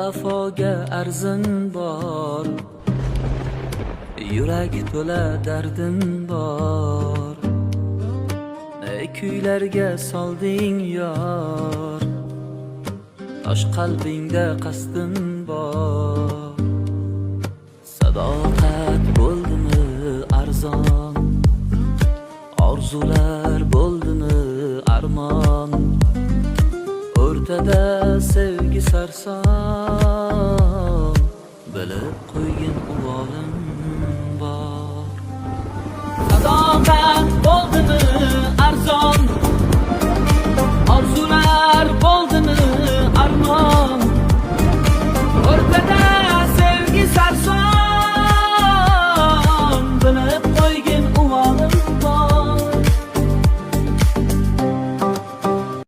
vafoga arzin bor, yurak to'la dardin bor. Ne kuylarga solding yor, tosh qalbingda qasdin bor. Sadoqat bo'ldimi arzon, orzular bo'ldimi armon. O'rtada sevgi sarson, bilib qo'ygin uvolim bor. Sadoqat bo'ldimi arzon,